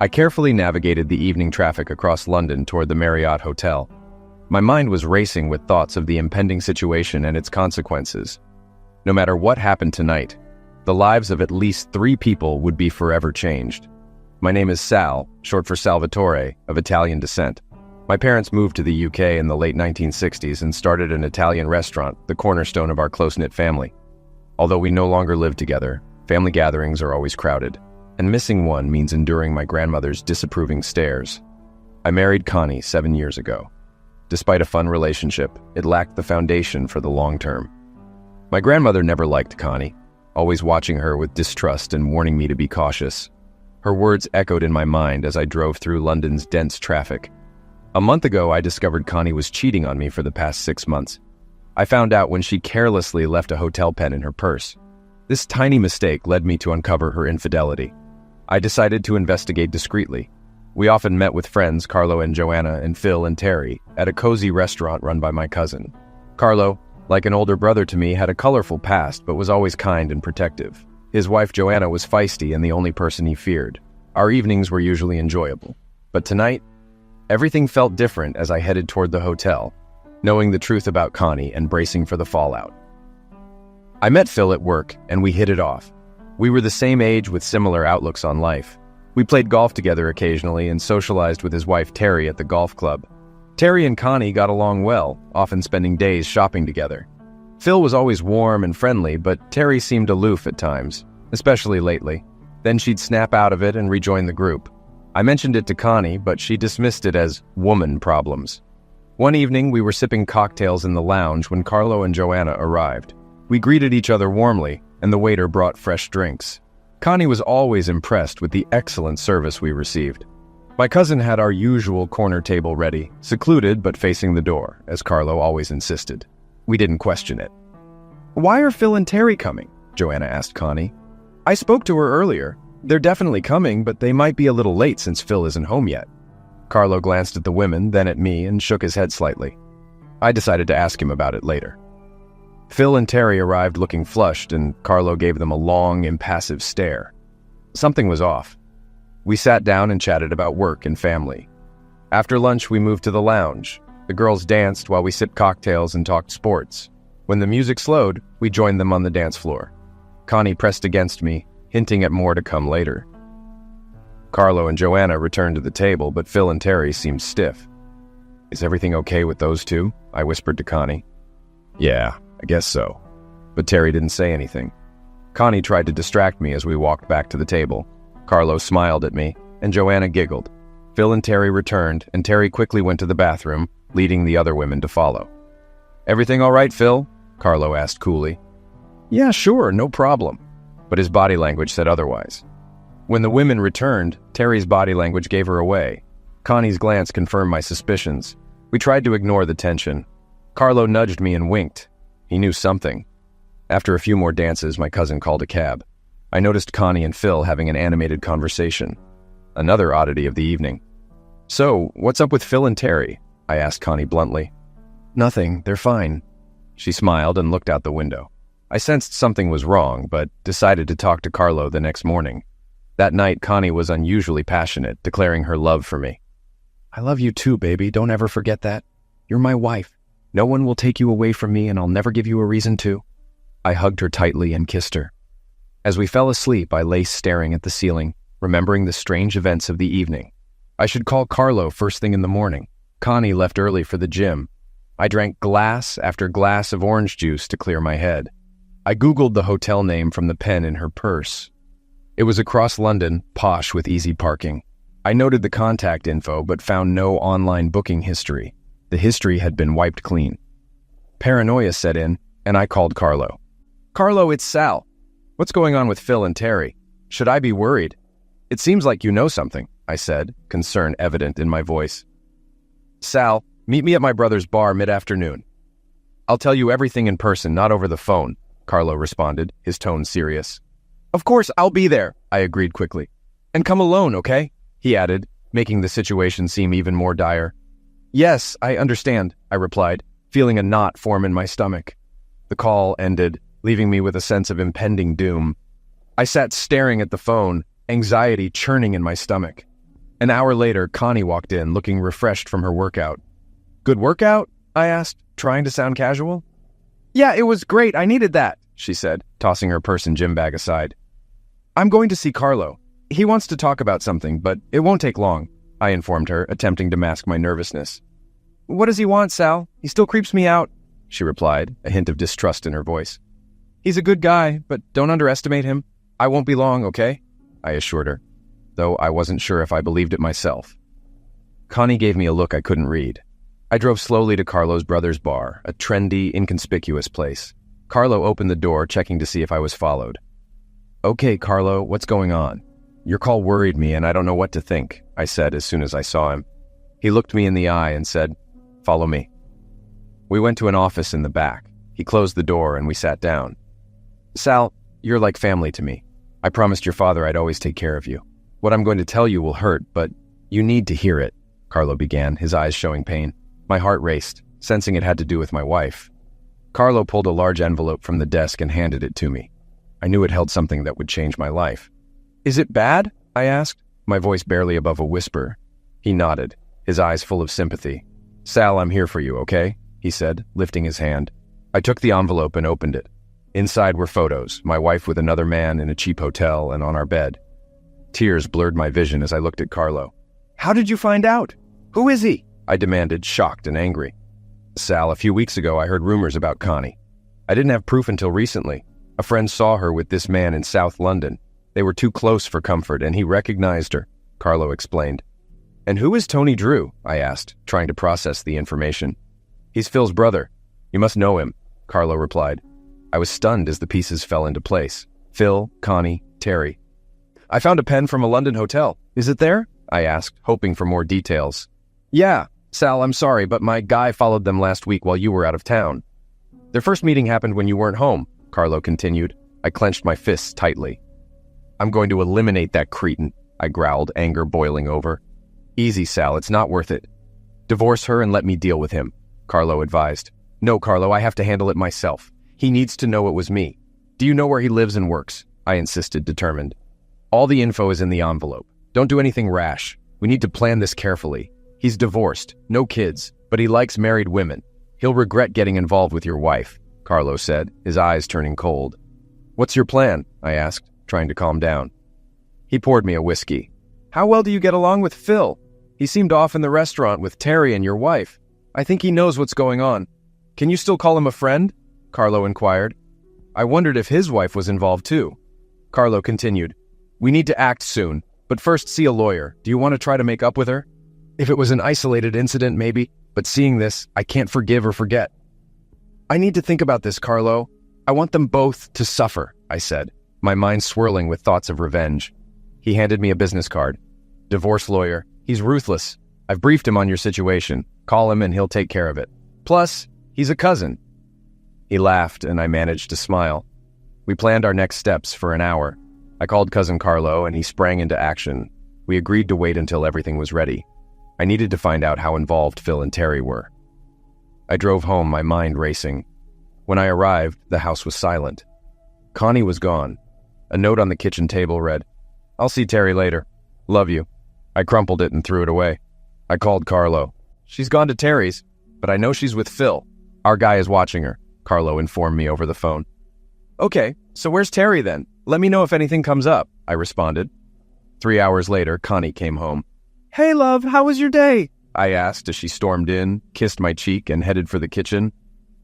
I carefully navigated the evening traffic across London toward the Marriott Hotel. My mind was racing with thoughts of the impending situation and its consequences. No matter what happened tonight, the lives of at least 3 people would be forever changed. My name is Sal, short for Salvatore, of Italian descent. My parents moved to the UK in the late 1960s and started an Italian restaurant, the cornerstone of our close-knit family. Although we no longer live together, family gatherings are always crowded, and missing one means enduring my grandmother's disapproving stares. I married Connie 7 years ago. Despite a fun relationship, it lacked the foundation for the long term. My grandmother never liked Connie, always watching her with distrust and warning me to be cautious. Her words echoed in my mind as I drove through London's dense traffic. A month ago, I discovered Connie was cheating on me for the past 6 months. I found out when she carelessly left a hotel pen in her purse. This tiny mistake led me to uncover her infidelity. I decided to investigate discreetly. We often met with friends Carlo and Joanna and Phil and Terry at a cozy restaurant run by my cousin. Carlo, like an older brother to me, had a colorful past but was always kind and protective. His wife Joanna was feisty and the only person he feared. Our evenings were usually enjoyable. But tonight, everything felt different as I headed toward the hotel, knowing the truth about Connie and bracing for the fallout. I met Phil at work and we hit it off. We were the same age with similar outlooks on life. We played golf together occasionally and socialized with his wife Terry at the golf club. Terry and Connie got along well, often spending days shopping together. Phil was always warm and friendly, but Terry seemed aloof at times, especially lately. Then she'd snap out of it and rejoin the group. I mentioned it to Connie, but she dismissed it as woman problems. One evening, we were sipping cocktails in the lounge when Carlo and Joanna arrived. We greeted each other warmly, and the waiter brought fresh drinks. Connie was always impressed with the excellent service we received. My cousin had our usual corner table ready, secluded but facing the door, as Carlo always insisted. We didn't question it. "Why are Phil and Terry coming?" Joanna asked Connie. "I spoke to her earlier. They're definitely coming, but they might be a little late since Phil isn't home yet." Carlo glanced at the women, then at me, and shook his head slightly. I decided to ask him about it later. Phil and Terry arrived looking flushed, and Carlo gave them a long, impassive stare. Something was off. We sat down and chatted about work and family. After lunch, we moved to the lounge. The girls danced while we sipped cocktails and talked sports. When the music slowed, we joined them on the dance floor. Connie pressed against me, hinting at more to come later. Carlo and Joanna returned to the table, but Phil and Terry seemed stiff. "Is everything okay with those two?" I whispered to Connie. "Yeah, I guess so." But Terry didn't say anything. Connie tried to distract me as we walked back to the table. Carlo smiled at me, and Joanna giggled. Phil and Terry returned, and Terry quickly went to the bathroom, leading the other women to follow. "Everything all right, Phil?" Carlo asked coolly. "Yeah, sure, no problem." But his body language said otherwise. When the women returned, Terry's body language gave her away. Connie's glance confirmed my suspicions. We tried to ignore the tension. Carlo nudged me and winked. He knew something. After a few more dances, my cousin called a cab. I noticed Connie and Phil having an animated conversation. Another oddity of the evening. "So, what's up with Phil and Terry?" I asked Connie bluntly. "Nothing, they're fine." She smiled and looked out the window. I sensed something was wrong, but decided to talk to Carlo the next morning. That night, Connie was unusually passionate, declaring her love for me. "I love you too, baby. Don't ever forget that. You're my wife. No one will take you away from me, and I'll never give you a reason to." I hugged her tightly and kissed her. As we fell asleep, I lay staring at the ceiling, remembering the strange events of the evening. I should call Carlo first thing in the morning. Connie left early for the gym. I drank glass after glass of orange juice to clear my head. I Googled the hotel name from the pen in her purse. It was across London, posh with easy parking. I noted the contact info, but found no online booking history. The history had been wiped clean. Paranoia set in, and I called Carlo. "Carlo, it's Sal. What's going on with Phil and Terry? Should I be worried?" "It seems like you know something," I said, concern evident in my voice. "Sal, meet me at my brother's bar mid-afternoon. I'll tell you everything in person, not over the phone," Carlo responded, his tone serious. "Of course, I'll be there," I agreed quickly. "And come alone, okay?" he added, making the situation seem even more dire. "Yes, I understand," I replied, feeling a knot form in my stomach. The call ended, leaving me with a sense of impending doom. I sat staring at the phone, anxiety churning in my stomach. An hour later, Connie walked in, looking refreshed from her workout. "Good workout?" I asked, trying to sound casual. "Yeah, it was great. I needed that," she said, tossing her purse and gym bag aside. "I'm going to see Carlo. He wants to talk about something, but it won't take long," I informed her, attempting to mask my nervousness. "What does he want, Sal? He still creeps me out," she replied, a hint of distrust in her voice. "He's a good guy, but don't underestimate him. I won't be long, okay?" I assured her, though I wasn't sure if I believed it myself. Connie gave me a look I couldn't read. I drove slowly to Carlo's brother's bar, a trendy, inconspicuous place. Carlo opened the door, checking to see if I was followed. "Okay, Carlo, what's going on?" "Your call worried me and I don't know what to think," I said as soon as I saw him. He looked me in the eye and said, "Follow me." We went to an office in the back. He closed the door and we sat down. "Sal, you're like family to me. I promised your father I'd always take care of you. What I'm going to tell you will hurt, but you need to hear it," Carlo began, his eyes showing pain. My heart raced, sensing it had to do with my wife. Carlo pulled a large envelope from the desk and handed it to me. I knew it held something that would change my life. "Is it bad?" I asked, my voice barely above a whisper. He nodded, his eyes full of sympathy. "Sal, I'm here for you, okay?" he said, lifting his hand. I took the envelope and opened it. Inside were photos, my wife with another man in a cheap hotel and on our bed. Tears blurred my vision as I looked at Carlo. "How did you find out? Who is he?" I demanded, shocked and angry. "Sal, a few weeks ago I heard rumors about Connie. I didn't have proof until recently. A friend saw her with this man in South London. They were too close for comfort, and he recognized her," Carlo explained. "And who is Tony Drew?" I asked, trying to process the information. "He's Phil's brother. You must know him," Carlo replied. I was stunned as the pieces fell into place. Phil, Connie, Terry. "I found a pen from a London hotel. Is it there?" I asked, hoping for more details. "Yeah. Sal, I'm sorry, but my guy followed them last week while you were out of town. Their first meeting happened when you weren't home," Carlo continued. I clenched my fists tightly. "I'm going to eliminate that cretin," I growled, anger boiling over. "Easy, Sal, it's not worth it." "Divorce her and let me deal with him," Carlo advised. "No, Carlo, I have to handle it myself. He needs to know it was me." "Do you know where he lives and works?" I insisted, determined. "All the info is in the envelope. Don't do anything rash. We need to plan this carefully. He's divorced, no kids, but he likes married women. He'll regret getting involved with your wife," Carlo said, his eyes turning cold. "What's your plan?" I asked, trying to calm down. He poured me a whiskey. "How well do you get along with Phil? He seemed off in the restaurant with Terry and your wife. I think he knows what's going on. Can you still call him a friend?" Carlo inquired. I wondered if his wife was involved too. Carlo continued, "We need to act soon, but first see a lawyer. Do you want to try to make up with her? If it was an isolated incident, maybe, but seeing this, I can't forgive or forget." "I need to think about this, Carlo. I want them both to suffer," I said, my mind swirling with thoughts of revenge. He handed me a business card. "Divorce lawyer. He's ruthless. I've briefed him on your situation. Call him and he'll take care of it. Plus, he's a cousin." He laughed and I managed to smile. We planned our next steps for an hour. I called Cousin Carlo and he sprang into action. We agreed to wait until everything was ready. I needed to find out how involved Phil and Terry were. I drove home, my mind racing. When I arrived, the house was silent. Connie was gone. A note on the kitchen table read, "I'll see Terry later. Love you." I crumpled it and threw it away. I called Carlo. "She's gone to Terry's, but I know she's with Phil. Our guy is watching her," Carlo informed me over the phone. "Okay, so where's Terry then? Let me know if anything comes up," I responded. 3 hours later, Connie came home. "Hey, love, how was your day?" I asked as she stormed in, kissed my cheek, and headed for the kitchen.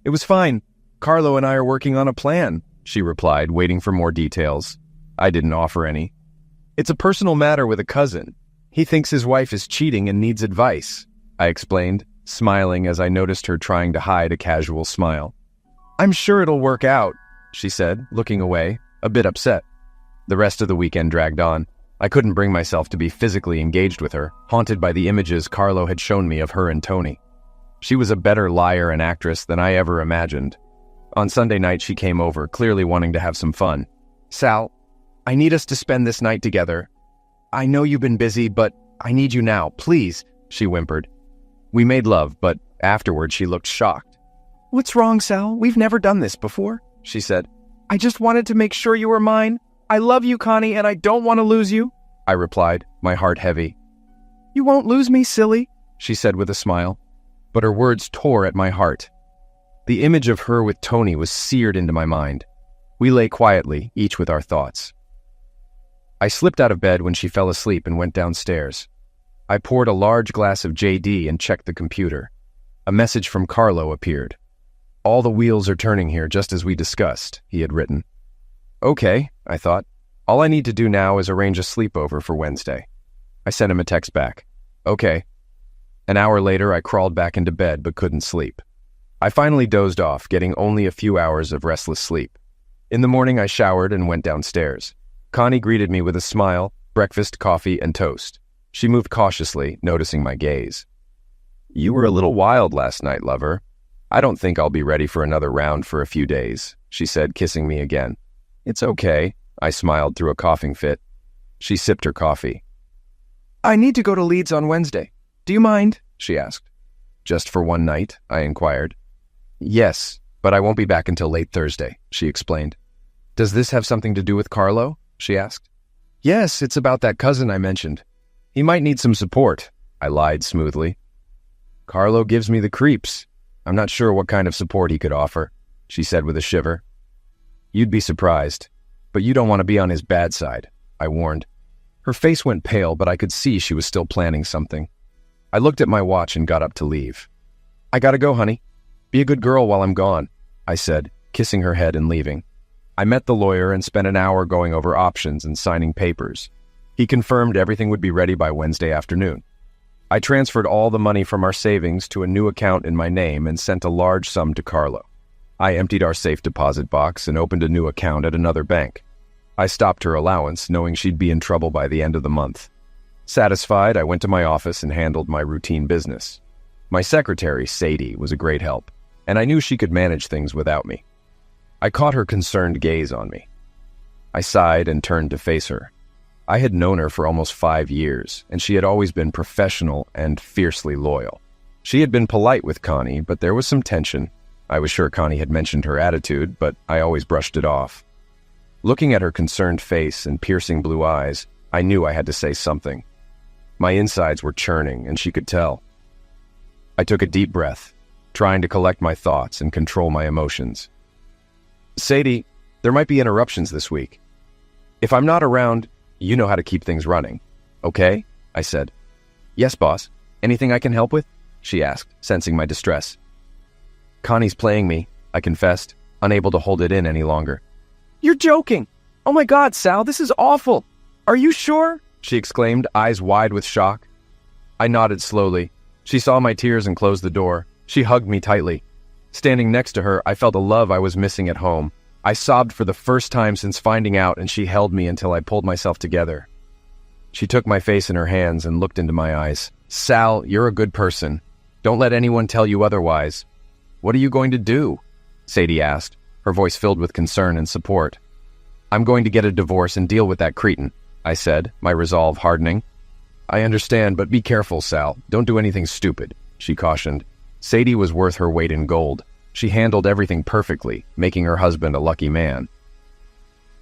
"It was fine. Carlo and I are working on a plan," she replied, waiting for more details. I didn't offer any. "It's a personal matter with a cousin. He thinks his wife is cheating and needs advice," I explained, smiling as I noticed her trying to hide a casual smile. "I'm sure it'll work out," she said, looking away, a bit upset. The rest of the weekend dragged on. I couldn't bring myself to be physically engaged with her, haunted by the images Carlo had shown me of her and Tony. She was a better liar and actress than I ever imagined. On Sunday night, she came over, clearly wanting to have some fun. "Sal, I need us to spend this night together. I know you've been busy, but I need you now, please," she whimpered. We made love, but afterward she looked shocked. "What's wrong, Sal? We've never done this before," she said. "I just wanted to make sure you were mine. I love you, Connie, and I don't want to lose you," I replied, my heart heavy. "You won't lose me, silly," she said with a smile, but her words tore at my heart. The image of her with Tony was seared into my mind. We lay quietly, each with our thoughts. I slipped out of bed when she fell asleep and went downstairs. I poured a large glass of JD and checked the computer. A message from Carlo appeared. "All the wheels are turning here just as we discussed," he had written. Okay, I thought. All I need to do now is arrange a sleepover for Wednesday. I sent him a text back. Okay. An hour later, I crawled back into bed but couldn't sleep. I finally dozed off, getting only a few hours of restless sleep. In the morning, I showered and went downstairs. Connie greeted me with a smile, breakfast, coffee, and toast. She moved cautiously, noticing my gaze. "You were a little wild last night, lover. I don't think I'll be ready for another round for a few days," she said, kissing me again. "It's okay," I smiled through a coughing fit. She sipped her coffee. "I need to go to Leeds on Wednesday. Do you mind?" she asked. "Just for one night?" I inquired. "Yes, but I won't be back until late Thursday," she explained. "Does this have something to do with Carlo?" she asked. "Yes, it's about that cousin I mentioned. He might need some support," I lied smoothly. "Carlo gives me the creeps. I'm not sure what kind of support he could offer," she said with a shiver. "You'd be surprised, but you don't want to be on his bad side," I warned. Her face went pale, but I could see she was still planning something. I looked at my watch and got up to leave. "I gotta go, honey. Be a good girl while I'm gone," I said, kissing her head and leaving. I met the lawyer and spent an hour going over options and signing papers. He confirmed everything would be ready by Wednesday afternoon. I transferred all the money from our savings to a new account in my name and sent a large sum to Carlo. I emptied our safe deposit box and opened a new account at another bank. I stopped her allowance, knowing she'd be in trouble by the end of the month. Satisfied, I went to my office and handled my routine business. My secretary, Sadie, was a great help, and I knew she could manage things without me. I caught her concerned gaze on me. I sighed and turned to face her. I had known her for almost 5 years, and she had always been professional and fiercely loyal. She had been polite with Connie, but there was some tension. I was sure Connie had mentioned her attitude, but I always brushed it off. Looking at her concerned face and piercing blue eyes, I knew I had to say something. My insides were churning, and she could tell. I took a deep breath, trying to collect my thoughts and control my emotions. "Sadie, there might be interruptions this week. If I'm not around, you know how to keep things running. Okay?" I said. "Yes, boss. Anything I can help with?" she asked, sensing my distress. "Connie's playing me," I confessed, unable to hold it in any longer. "You're joking! Oh my God, Sal, this is awful! Are you sure?" she exclaimed, eyes wide with shock. I nodded slowly. She saw my tears and closed the door. She hugged me tightly. Standing next to her, I felt a love I was missing at home. I sobbed for the first time since finding out, and she held me until I pulled myself together. She took my face in her hands and looked into my eyes. "Sal, you're a good person. Don't let anyone tell you otherwise." "What are you going to do?" Sadie asked, her voice filled with concern and support. "I'm going to get a divorce and deal with that cretin," I said, my resolve hardening. "I understand, but be careful, Sal. Don't do anything stupid," she cautioned. Sadie was worth her weight in gold. She handled everything perfectly, making her husband a lucky man.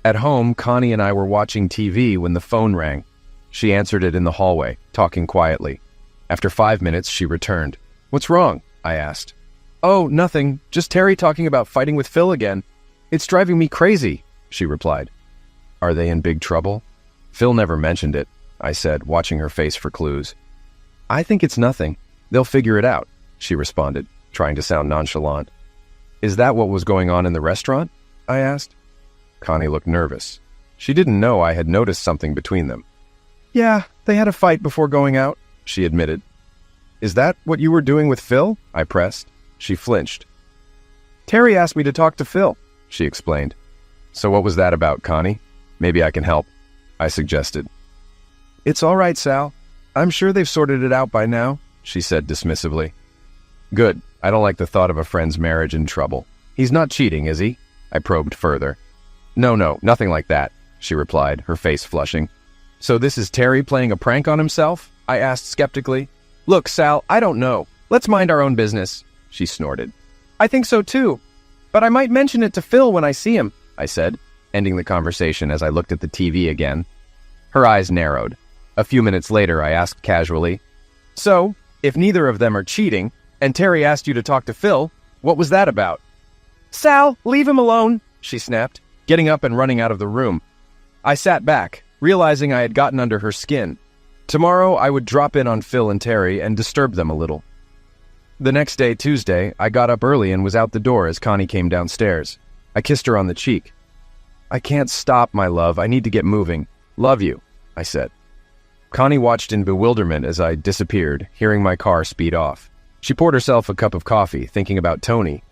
At home, Connie and I were watching TV when the phone rang. She answered it in the hallway, talking quietly. After 5 minutes, she returned. "What's wrong?" I asked. "Oh, nothing. Just Terry talking about fighting with Phil again. It's driving me crazy," she replied. "Are they in big trouble?" "Phil never mentioned it," I said, watching her face for clues. "I think it's nothing. They'll figure it out," she responded, trying to sound nonchalant. "Is that what was going on in the restaurant?" I asked. Connie looked nervous. She didn't know I had noticed something between them. "Yeah, they had a fight before going out," she admitted. "Is that what you were doing with Phil?" I pressed. She flinched. "Terry asked me to talk to Phil," she explained. "So what was that about, Connie? Maybe I can help," I suggested. "It's all right, Sal. I'm sure they've sorted it out by now," she said dismissively. "Good. I don't like the thought of a friend's marriage in trouble. He's not cheating, is he?" I probed further. No, nothing like that," she replied, her face flushing. "So this is Terry playing a prank on himself?" I asked skeptically. "Look, Sal, I don't know. Let's mind our own business," she snorted. "I think so too. But I might mention it to Phil when I see him," I said, ending the conversation as I looked at the TV again. Her eyes narrowed. A few minutes later, I asked casually, "So, if neither of them are cheating, and Terry asked you to talk to Phil, what was that about?" "Sal, leave him alone," she snapped, getting up and running out of the room. I sat back, realizing I had gotten under her skin. Tomorrow, I would drop in on Phil and Terry and disturb them a little. The next day, Tuesday, I got up early and was out the door as Connie came downstairs. I kissed her on the cheek. "I can't stop, my love. I need to get moving. Love you," I said. Connie watched in bewilderment as I disappeared, hearing my car speed off. She poured herself a cup of coffee, thinking about Tony.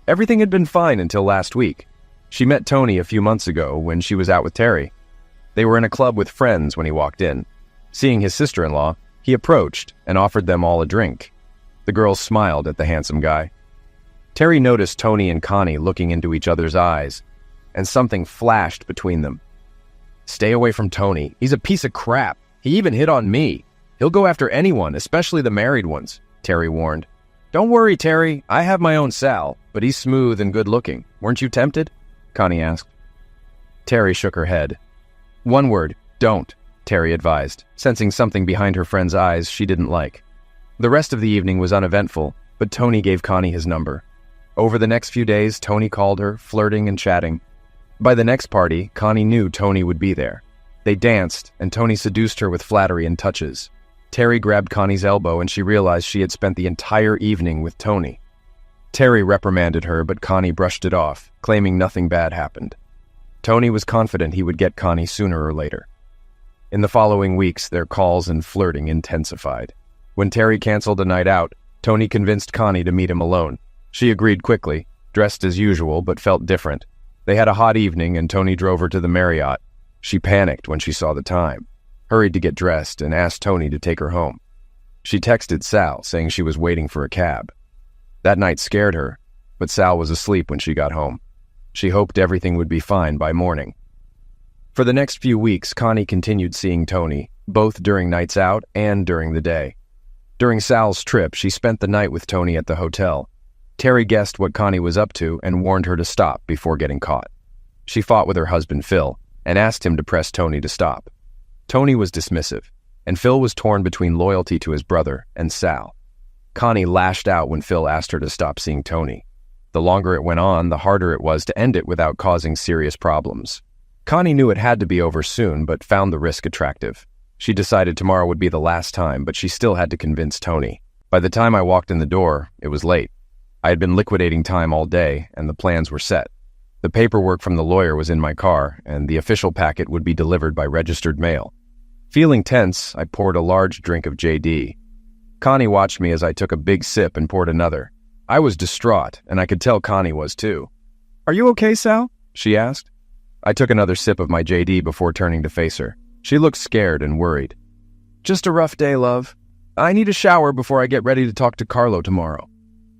Everything had been fine until last week. She met Tony a few months ago when she was out with Terry. They were in a club with friends when he walked in. Seeing his sister-in-law, he approached and offered them all a drink. The girls smiled at the handsome guy. Terry noticed Tony and Connie looking into each other's eyes, and something flashed between them. "Stay away from Tony. He's a piece of crap. He even hit on me. He'll go after anyone, especially the married ones," Terry warned. "Don't worry, Terry. I have my own Sal, but he's smooth and good-looking. Weren't you tempted?" Connie asked. Terry shook her head. "One word, don't," Terry advised, sensing something behind her friend's eyes she didn't like. The rest of the evening was uneventful, but Tony gave Connie his number. Over the next few days, Tony called her, flirting and chatting. By the next party, Connie knew Tony would be there. They danced, and Tony seduced her with flattery and touches. Terry grabbed Connie's elbow, and she realized she had spent the entire evening with Tony. Terry reprimanded her, but Connie brushed it off, claiming nothing bad happened. Tony was confident he would get Connie sooner or later. In the following weeks, their calls and flirting intensified. When Terry canceled a night out, Tony convinced Connie to meet him alone. She agreed quickly, dressed as usual but felt different. They had a hot evening and Tony drove her to the Marriott. She panicked when she saw the time, hurried to get dressed, and asked Tony to take her home. She texted Sal, saying she was waiting for a cab. That night scared her, but Sal was asleep when she got home. She hoped everything would be fine by morning. For the next few weeks, Connie continued seeing Tony, both during nights out and during the day. During Sal's trip, she spent the night with Tony at the hotel. Terry guessed what Connie was up to and warned her to stop before getting caught. She fought with her husband, Phil, and asked him to press Tony to stop. Tony was dismissive, and Phil was torn between loyalty to his brother and Sal. Connie lashed out when Phil asked her to stop seeing Tony. The longer it went on, the harder it was to end it without causing serious problems. Connie knew it had to be over soon, but found the risk attractive. She decided tomorrow would be the last time, but she still had to convince Tony. By the time I walked in the door, it was late. I had been liquidating time all day, and the plans were set. The paperwork from the lawyer was in my car, and the official packet would be delivered by registered mail. Feeling tense, I poured a large drink of JD. Connie watched me as I took a big sip and poured another. I was distraught, and I could tell Connie was too. "Are you okay, Sal?" she asked. I took another sip of my JD before turning to face her. She looked scared and worried. "Just a rough day, love. I need a shower before I get ready to talk to Carlo tomorrow."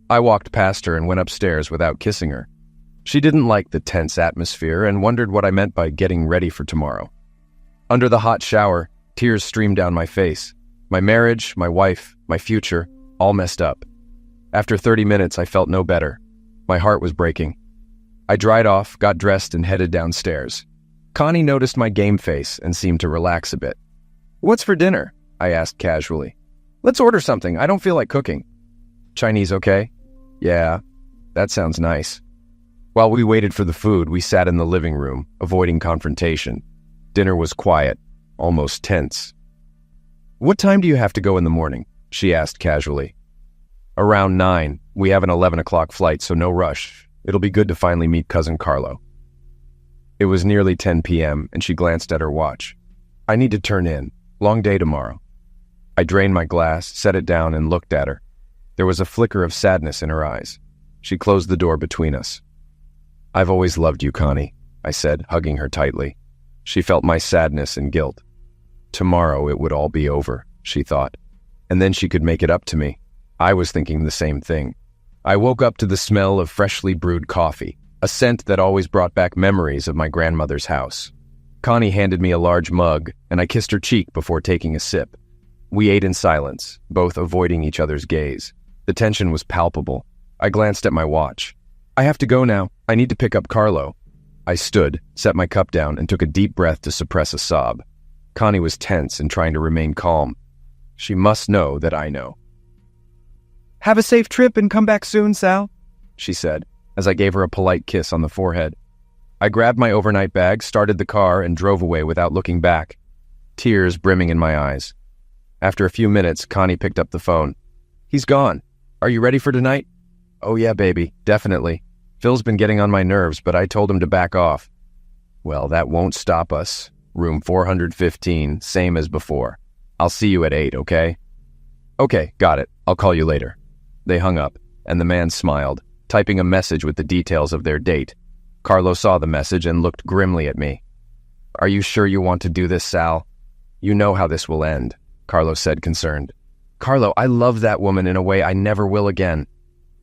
I walked past her and went upstairs without kissing her. She didn't like the tense atmosphere and wondered what I meant by getting ready for tomorrow. Under the hot shower, tears streamed down my face. My marriage, my wife, my future, all messed up. After 30 minutes, I felt no better. My heart was breaking. I dried off, got dressed, and headed downstairs. Connie noticed my game face and seemed to relax a bit. "What's for dinner?" I asked casually. "Let's order something. I don't feel like cooking." "Chinese okay?" "Yeah, that sounds nice." While we waited for the food, we sat in the living room, avoiding confrontation. Dinner was quiet, almost tense. "What time do you have to go in the morning?" she asked casually. "Around 9. We have an 11 o'clock flight, so no rush. It'll be good to finally meet Cousin Carlo." It was nearly 10 p.m., and she glanced at her watch. "I need to turn in. Long day tomorrow." I drained my glass, set it down, and looked at her. There was a flicker of sadness in her eyes. She closed the door between us. "I've always loved you, Connie," I said, hugging her tightly. She felt my sadness and guilt. Tomorrow it would all be over, she thought, and then she could make it up to me. I was thinking the same thing. I woke up to the smell of freshly brewed coffee, a scent that always brought back memories of my grandmother's house. Connie handed me a large mug, and I kissed her cheek before taking a sip. We ate in silence, both avoiding each other's gaze. The tension was palpable. I glanced at my watch. "I have to go now. I need to pick up Carlo." I stood, set my cup down, and took a deep breath to suppress a sob. Connie was tense and trying to remain calm. She must know that I know. "Have a safe trip and come back soon, Sal," she said, as I gave her a polite kiss on the forehead. I grabbed my overnight bag, started the car, and drove away without looking back, tears brimming in my eyes. After a few minutes, Connie picked up the phone. "He's gone. Are you ready for tonight?" "Oh yeah, baby, definitely. Phil's been getting on my nerves, but I told him to back off." "Well, that won't stop us. Room 415, same as before. I'll see you at 8, okay?" "Okay, got it. I'll call you later." They hung up, and the man smiled, typing a message with the details of their date. Carlo saw the message and looked grimly at me. "Are you sure you want to do this, Sal? You know how this will end," Carlo said, concerned. "Carlo, I love that woman in a way I never will again.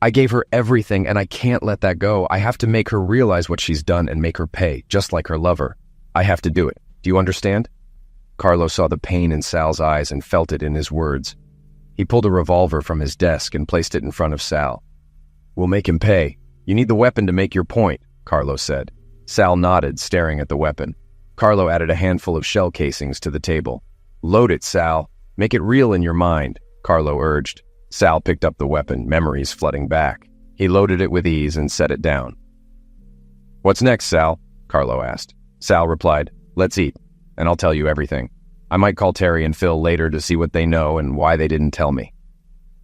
I gave her everything, and I can't let that go. I have to make her realize what she's done and make her pay, just like her lover. I have to do it. Do you understand?" Carlo saw the pain in Sal's eyes and felt it in his words. He pulled a revolver from his desk and placed it in front of Sal. "We'll make him pay. You need the weapon to make your point," Carlo said. Sal nodded, staring at the weapon. Carlo added a handful of shell casings to the table. "Load it, Sal. Make it real in your mind," Carlo urged. Sal picked up the weapon, memories flooding back. He loaded it with ease and set it down. "What's next, Sal?" Carlo asked. Sal replied, "Let's eat, and I'll tell you everything. I might call Terry and Phil later to see what they know and why they didn't tell me."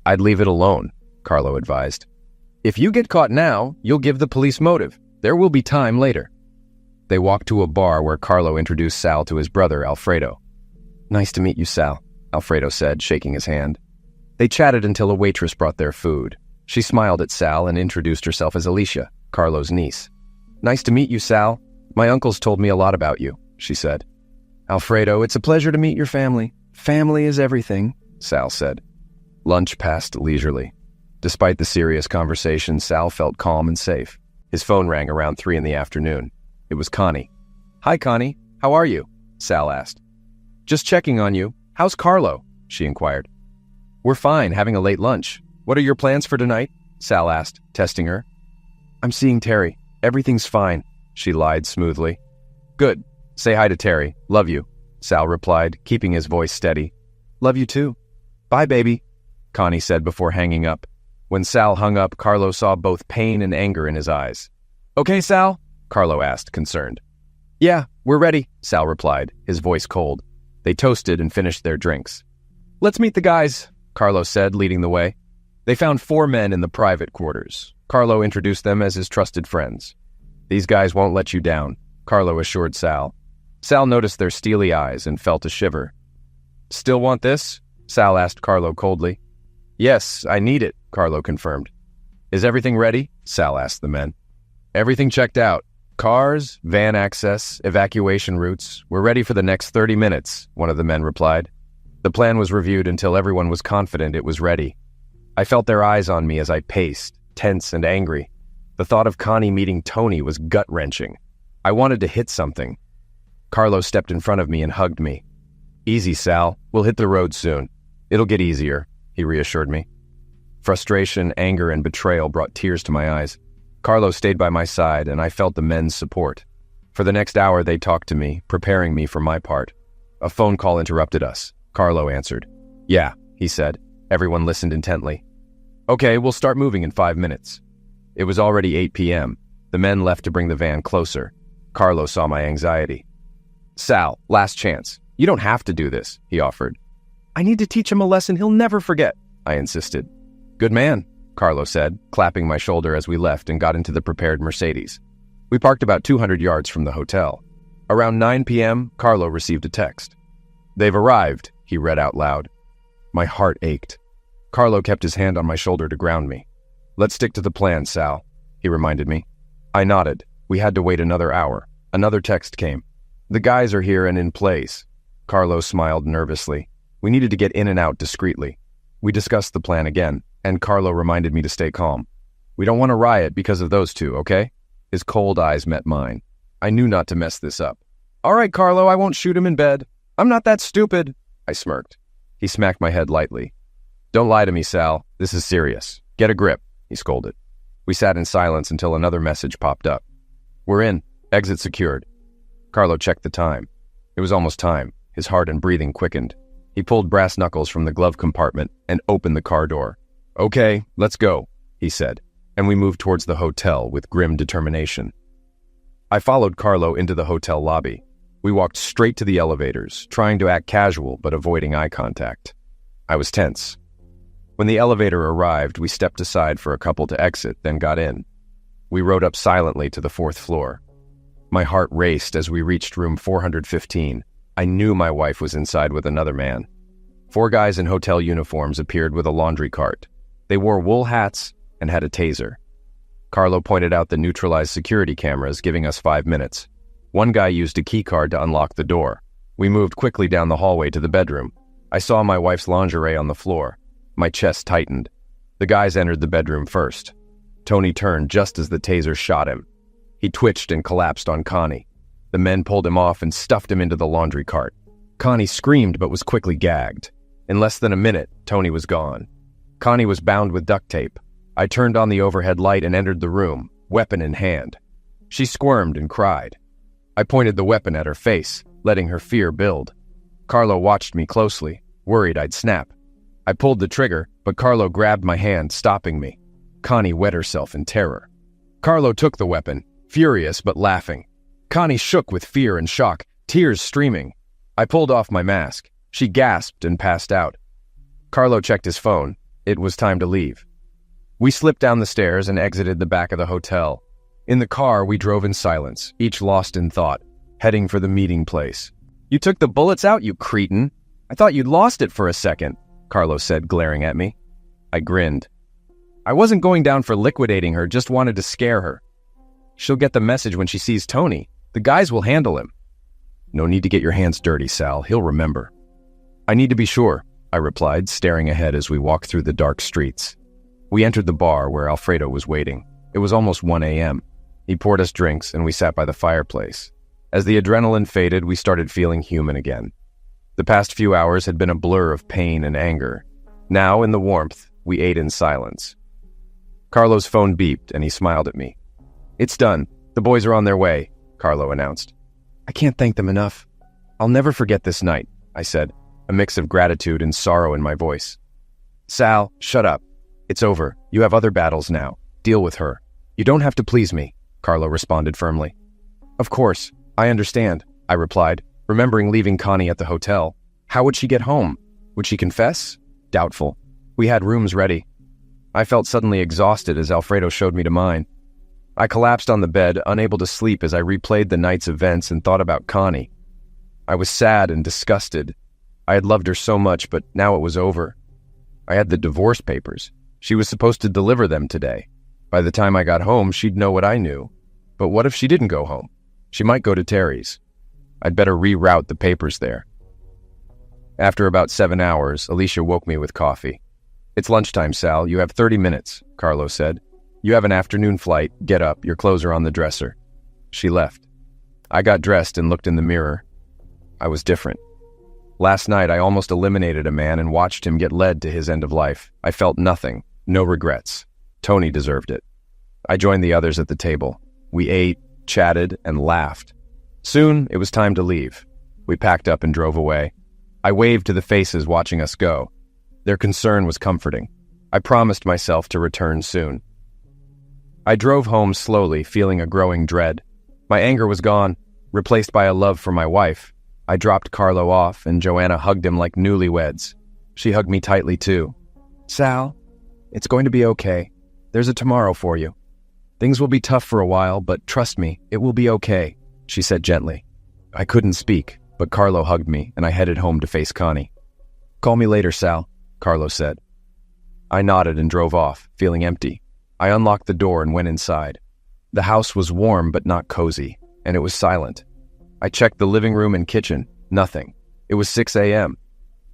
"I'd leave it alone," Carlo advised. "If you get caught now, you'll give the police motive. There will be time later." They walked to a bar where Carlo introduced Sal to his brother, Alfredo. "Nice to meet you, Sal," Alfredo said, shaking his hand. They chatted until a waitress brought their food. She smiled at Sal and introduced herself as Alicia, Carlo's niece. "Nice to meet you, Sal. My uncle's told me a lot about you," she said. "Alfredo, it's a pleasure to meet your family. Family is everything," Sal said. Lunch passed leisurely. Despite the serious conversation, Sal felt calm and safe. His phone rang around 3 in the afternoon. It was Connie. "Hi, Connie. How are you?" Sal asked. "Just checking on you. How's Carlo?" she inquired. "We're fine, having a late lunch. What are your plans for tonight?" Sal asked, testing her. "I'm seeing Terry. Everything's fine," she lied smoothly. "Good. Say hi to Terry. Love you," Sal replied, keeping his voice steady. "Love you too. Bye, baby," Connie said before hanging up. When Sal hung up, Carlo saw both pain and anger in his eyes. "Okay, Sal?" Carlo asked, concerned. "Yeah, we're ready," Sal replied, his voice cold. They toasted and finished their drinks. "Let's meet the guys," Carlo said, leading the way. They found 4 men in the private quarters. Carlo introduced them as his trusted friends. "These guys won't let you down," Carlo assured Sal. Sal noticed their steely eyes and felt a shiver. "Still want this?" Sal asked Carlo coldly. "Yes, I need it," Carlo confirmed. "Is everything ready?" Sal asked the men. "Everything checked out. Cars, van access, evacuation routes. We're ready for the next 30 minutes, one of the men replied. The plan was reviewed until everyone was confident it was ready. I felt their eyes on me as I paced, tense and angry. The thought of Connie meeting Tony was gut-wrenching. I wanted to hit something. Carlo stepped in front of me and hugged me. "Easy, Sal. We'll hit the road soon. It'll get easier," he reassured me. Frustration, anger, and betrayal brought tears to my eyes. Carlo stayed by my side, and I felt the men's support. For the next hour, they talked to me, preparing me for my part. A phone call interrupted us. Carlo answered. "Yeah," he said. Everyone listened intently. "Okay, we'll start moving in 5 minutes." It was already 8 p.m. The men left to bring the van closer. Carlo saw my anxiety. "Sal, last chance. You don't have to do this," he offered. "I need to teach him a lesson he'll never forget," I insisted. "Good man," Carlo said, clapping my shoulder as we left and got into the prepared Mercedes. We parked about 200 yards from the hotel. Around 9 p.m., Carlo received a text. "They've arrived," he read out loud. My heart ached. Carlo kept his hand on my shoulder to ground me. "Let's stick to the plan, Sal," he reminded me. I nodded. We had to wait another hour. Another text came. "The guys are here and in place." Carlo smiled nervously. We needed to get in and out discreetly. We discussed the plan again, and Carlo reminded me to stay calm. "We don't want a riot because of those two, okay?" His cold eyes met mine. I knew not to mess this up. "All right, Carlo, I won't shoot him in bed. I'm not that stupid," I smirked. He smacked my head lightly. "Don't lie to me, Sal. This is serious. Get a grip," he scolded. We sat in silence until another message popped up. "We're in. Exit secured." Carlo checked the time. It was almost time. His heart and breathing quickened. He pulled brass knuckles from the glove compartment and opened the car door. "Okay, let's go," he said, and we moved towards the hotel with grim determination. I followed Carlo into the hotel lobby. We walked straight to the elevators, trying to act casual but avoiding eye contact. I was tense. When the elevator arrived, we stepped aside for a couple to exit, then got in. We rode up silently to the 4th floor. My heart raced as we reached room 415. I knew my wife was inside with another man. 4 guys in hotel uniforms appeared with a laundry cart. They wore wool hats and had a taser. Carlo pointed out the neutralized security cameras, giving us 5 minutes. One guy used a key card to unlock the door. We moved quickly down the hallway to the bedroom. I saw my wife's lingerie on the floor. My chest tightened. The guys entered the bedroom first. Tony turned just as the taser shot him. He twitched and collapsed on Connie. The men pulled him off and stuffed him into the laundry cart. Connie screamed but was quickly gagged. In less than a minute, Tony was gone. Connie was bound with duct tape. I turned on the overhead light and entered the room, weapon in hand. She squirmed and cried. I pointed the weapon at her face, letting her fear build. Carlo watched me closely, worried I'd snap. I pulled the trigger, but Carlo grabbed my hand, stopping me. Connie wet herself in terror. Carlo took the weapon, furious but laughing. Connie shook with fear and shock, tears streaming. I pulled off my mask. She gasped and passed out. Carlo checked his phone. It was time to leave. We slipped down the stairs and exited the back of the hotel. In the car, we drove in silence, each lost in thought, heading for the meeting place. "You took the bullets out, you cretin. I thought you'd lost it for a second," Carlo said, glaring at me. I grinned. "I wasn't going down for liquidating her, just wanted to scare her. She'll get the message when she sees Tony. The guys will handle him." "No need to get your hands dirty, Sal. He'll remember." "I need to be sure," I replied, staring ahead as we walked through the dark streets. We entered the bar where Alfredo was waiting. It was almost 1 a.m. He poured us drinks and we sat by the fireplace. As the adrenaline faded, we started feeling human again. The past few hours had been a blur of pain and anger. Now, in the warmth, we ate in silence. Carlo's phone beeped and he smiled at me. "It's done. The boys are on their way," Carlo announced. "I can't thank them enough. I'll never forget this night," I said, a mix of gratitude and sorrow in my voice. "Sal, shut up. It's over. You have other battles now. Deal with her. You don't have to please me," Carlo responded firmly. "Of course, I understand," I replied, remembering leaving Connie at the hotel. How would she get home? Would she confess? Doubtful. We had rooms ready. I felt suddenly exhausted as Alfredo showed me to mine. I collapsed on the bed, unable to sleep as I replayed the night's events and thought about Connie. I was sad and disgusted. I had loved her so much, but now it was over. I had the divorce papers. She was supposed to deliver them today. By the time I got home, she'd know what I knew. But what if she didn't go home? She might go to Terry's. I'd better reroute the papers there. After about 7 hours, Alicia woke me with coffee. "It's lunchtime, Sal. You have 30 minutes, Carlo said. "You have an afternoon flight. Get up. Your clothes are on the dresser." She left. I got dressed and looked in the mirror. I was different. Last night, I almost eliminated a man and watched him get led to his end of life. I felt nothing, no regrets. Tony deserved it. I joined the others at the table. We ate, chatted, and laughed. Soon, it was time to leave. We packed up and drove away. I waved to the faces watching us go. Their concern was comforting. I promised myself to return soon. I drove home slowly, feeling a growing dread. My anger was gone, replaced by a love for my wife. I dropped Carlo off, and Joanna hugged him like newlyweds. She hugged me tightly, too. "Sal, it's going to be okay. There's a tomorrow for you. Things will be tough for a while, but trust me, it will be okay," she said gently. I couldn't speak, but Carlo hugged me, and I headed home to face Connie. "Call me later, Sal," Carlo said. I nodded and drove off, feeling empty. I unlocked the door and went inside. The house was warm but not cozy, and it was silent. I checked the living room and kitchen. Nothing. It was 6 a.m.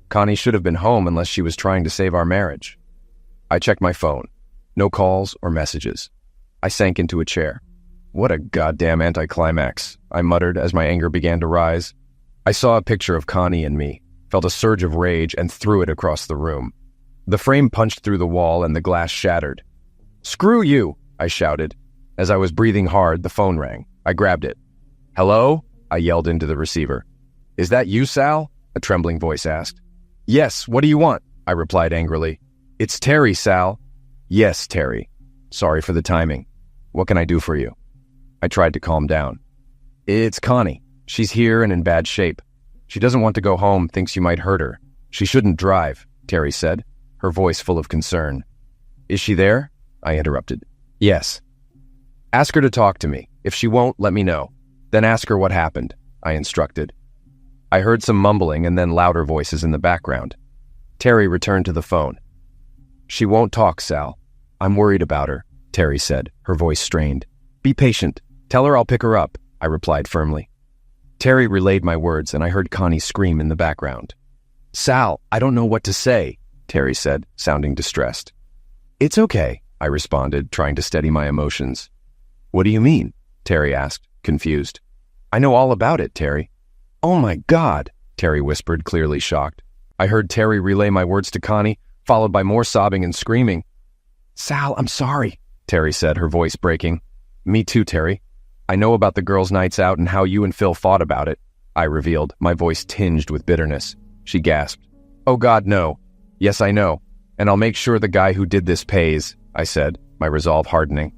Connie should have been home unless she was trying to save our marriage. I checked my phone. No calls or messages. I sank into a chair. "What a goddamn anticlimax," I muttered as my anger began to rise. I saw a picture of Connie and me, felt a surge of rage, and threw it across the room. The frame punched through the wall and the glass shattered. "Screw you!" I shouted. As I was breathing hard, the phone rang. I grabbed it. "Hello?" I yelled into the receiver. "Is that you, Sal?" a trembling voice asked. Yes, what do you want? I replied angrily. It's Terry, Sal. Yes, Terry. Sorry for the timing. What can I do for you? I tried to calm down. It's Connie. She's here and in bad shape. She doesn't want to go home, thinks you might hurt her. She shouldn't drive, Terry said, her voice full of concern. Is she there? I interrupted. Yes. Ask her to talk to me. If she won't, let me know. Then ask her what happened, I instructed. I heard some mumbling and then louder voices in the background. Terry returned to the phone. She won't talk, Sal. I'm worried about her, Terry said, her voice strained. Be patient. Tell her I'll pick her up, I replied firmly. Terry relayed my words and I heard Connie scream in the background. Sal, I don't know what to say, Terry said, sounding distressed. It's okay, I responded, trying to steady my emotions. What do you mean? Terry asked, confused. I know all about it, Terry. Oh my God, Terry whispered, clearly shocked. I heard Terry relay my words to Connie, followed by more sobbing and screaming. Sal, I'm sorry, Terry said, her voice breaking. Me too, Terry. I know about the girls' nights out and how you and Phil fought about it, I revealed, my voice tinged with bitterness. She gasped. Oh God, no. Yes, I know. And I'll make sure the guy who did this pays, I said, my resolve hardening.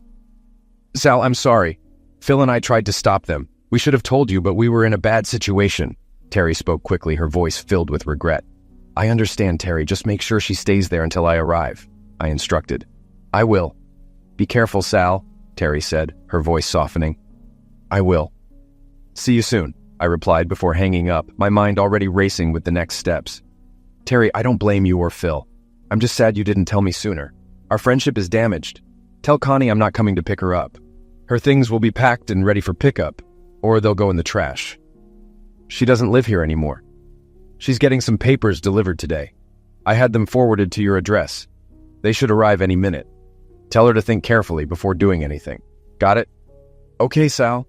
Sal, I'm sorry. Phil and I tried to stop them. We should have told you, but we were in a bad situation. Terry spoke quickly, her voice filled with regret. I understand, Terry. Just make sure she stays there until I arrive, I instructed. I will. Be careful, Sal, Terry said, her voice softening. I will. See you soon, I replied before hanging up, my mind already racing with the next steps. Terry, I don't blame you or Phil. I'm just sad you didn't tell me sooner. Our friendship is damaged. Tell Connie I'm not coming to pick her up. Her things will be packed and ready for pickup, or they'll go in the trash. She doesn't live here anymore. She's getting some papers delivered today. I had them forwarded to your address. They should arrive any minute. Tell her to think carefully before doing anything. Got it? Okay, Sal.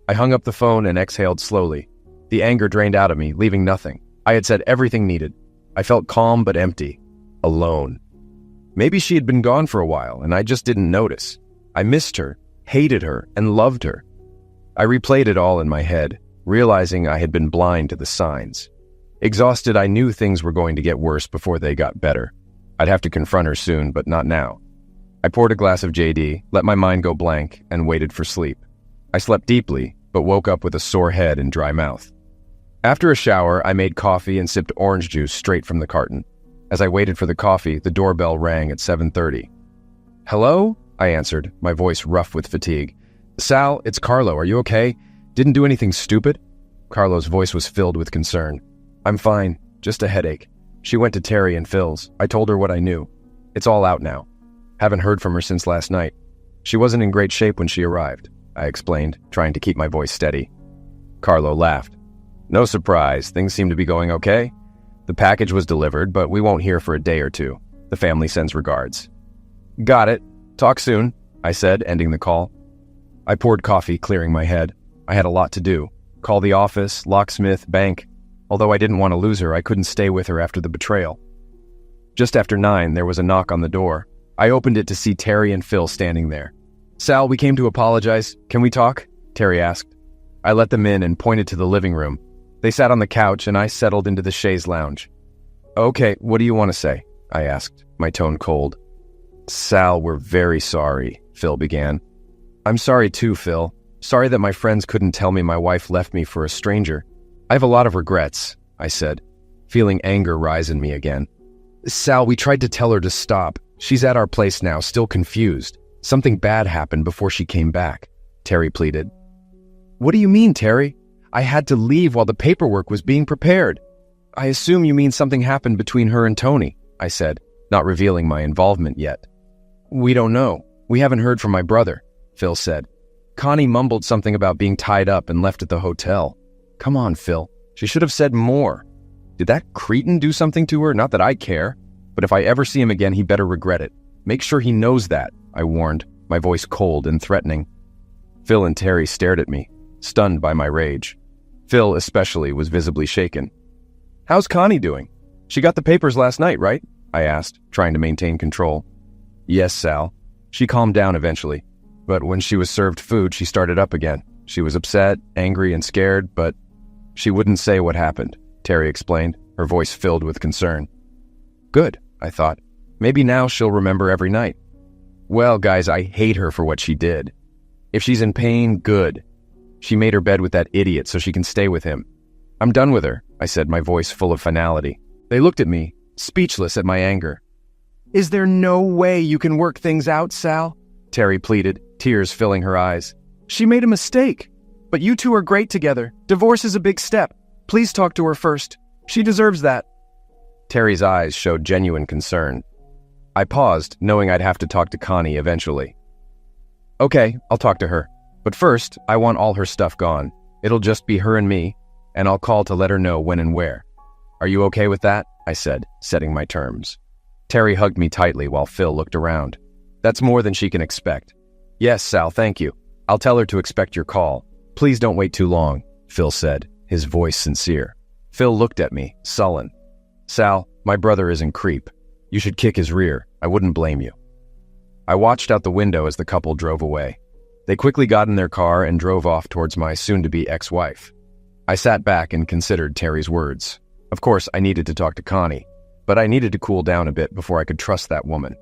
I hung up the phone and exhaled slowly. The anger drained out of me, leaving nothing. I had said everything needed. I felt calm but empty. Alone. Maybe she had been gone for a while and I just didn't notice. I missed her, hated her, and loved her. I replayed it all in my head, realizing I had been blind to the signs. Exhausted, I knew things were going to get worse before they got better. I'd have to confront her soon, but not now. I poured a glass of JD, let my mind go blank, and waited for sleep. I slept deeply, but woke up with a sore head and dry mouth. After a shower, I made coffee and sipped orange juice straight from the carton. As I waited for the coffee, the doorbell rang at 7:30. Hello? I answered, my voice rough with fatigue. Sal, it's Carlo. Are you okay? Didn't do anything stupid? Carlo's voice was filled with concern. I'm fine. Just a headache. She went to Terry and Phil's. I told her what I knew. It's all out now. Haven't heard from her since last night. She wasn't in great shape when she arrived, I explained, trying to keep my voice steady. Carlo laughed. No surprise. Things seem to be going okay. The package was delivered, but we won't hear for a day or two. The family sends regards. Got it. Talk soon, I said, ending the call. I poured coffee, clearing my head. I had a lot to do. Call the office, locksmith, bank. Although I didn't want to lose her, I couldn't stay with her after the betrayal. Just after 9, there was a knock on the door. I opened it to see Terry and Phil standing there. Sal, we came to apologize. Can we talk? Terry asked. I let them in and pointed to the living room. They sat on the couch and I settled into the chaise lounge. Okay, what do you want to say? I asked, my tone cold. Sal, we're very sorry, Phil began. I'm sorry too, Phil. Sorry that my friends couldn't tell me my wife left me for a stranger. I have a lot of regrets, I said, feeling anger rise in me again. Sal, we tried to tell her to stop. She's at our place now, still confused. Something bad happened before she came back, Terry pleaded. What do you mean, Terry? I had to leave while the paperwork was being prepared. I assume you mean something happened between her and Tony, I said, not revealing my involvement yet. We don't know. We haven't heard from my brother, Phil said. Connie mumbled something about being tied up and left at the hotel. Come on, Phil. She should have said more. Did that cretin do something to her? Not that I care. But if I ever see him again, he better regret it. Make sure he knows that, I warned, my voice cold and threatening. Phil and Terry stared at me, stunned by my rage. Phil, especially, was visibly shaken. How's Connie doing? She got the papers last night, right? I asked, trying to maintain control. Yes, Sal. She calmed down eventually. But when she was served food, she started up again. She was upset, angry, and scared, but she wouldn't say what happened. Terry explained, her voice filled with concern. Good, I thought. Maybe now she'll remember every night. Well, guys, I hate her for what she did. If she's in pain, good. She made her bed with that idiot so she can stay with him. I'm done with her, I said, my voice full of finality. They looked at me, speechless at my anger. Is there no way you can work things out, Sal? Terry pleaded, tears filling her eyes. She made a mistake. But you two are great together. Divorce is a big step. Please talk to her first. She deserves that. Terry's eyes showed genuine concern. I paused, knowing I'd have to talk to Connie eventually. Okay, I'll talk to her. But first, I want all her stuff gone. It'll just be her and me, and I'll call to let her know when and where. Are you okay with that? I said, setting my terms. Terry hugged me tightly while Phil looked around. That's more than she can expect. Yes, Sal, thank you. I'll tell her to expect your call. Please don't wait too long, Phil said, his voice sincere. Phil looked at me, sullen. Sal, my brother isn't creep. You should kick his rear. I wouldn't blame you. I watched out the window as the couple drove away. They quickly got in their car and drove off towards my soon-to-be ex-wife. I sat back and considered Terry's words. Of course, I needed to talk to Connie, but I needed to cool down a bit before I could trust that woman.